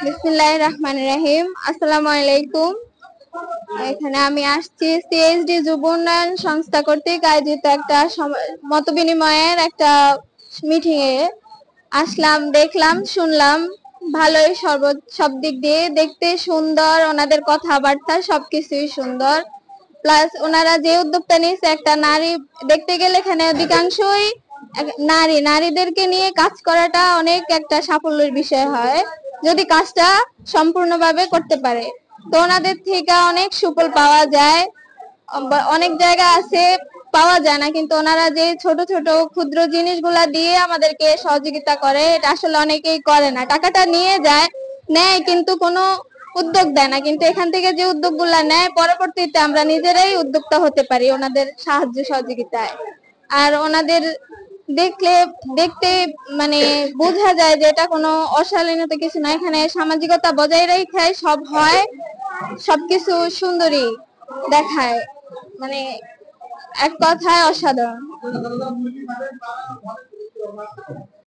বিসমিল্লাহির রহমানির রহিম। আসসালামু আলাইকুম। এখানে আমি আসছি সিএসডি যুব উন্নয়ন সংস্থা কর্তৃক আয়োজিত একটা মতবিনিময়ের একটা মিটিং এ আসলাম, দেখলাম, শুনলাম। ভালোই সব দিক দিয়ে দেখতে সুন্দর, ওনাদের কথাবার্তা সবকিছুই সুন্দর। প্লাস ওনারা যে উদ্যোগটা নিয়েছে, একটা নারী দেখতে গেলে এখানে অধিকাংশই নারীদেরকে নিয়ে কাজ করাটা অনেক একটা সাফল্যের বিষয় হয় যদি কাজটা সম্পূর্ণভাবে করতে পারে। তো ওনাদের থেকে অনেক সুফল পাওয়া যায়। অনেক জায়গা আছে পাওয়া যায় না, কিন্তু ওনারা যে ছোট ছোট ক্ষুদ্র জিনিসগুলা দিয়ে আমাদেরকে সহযোগিতা করে, এটা আসলে অনেকেই করে না। টাকাটা নিয়ে যায়, নেয়, কিন্তু কোনো উদ্যোগ দেয় না। কিন্তু এখান থেকে যে উদ্যোগগুলা নেয়, পরবর্তীতে আমরা নিজেরাই উদ্যোক্তা হতে পারি ওনাদের সাহায্য সহযোগিতায়। আর ওনাদের দেখতে মানে বোঝা যায় যে এটা কোনো অশালীনতা কিছু না, এখানে সামাজিকতা বজায় রেখে সব হয়, সবকিছু সুন্দরী দেখায়। মানে এক কথায় অসাধারণ।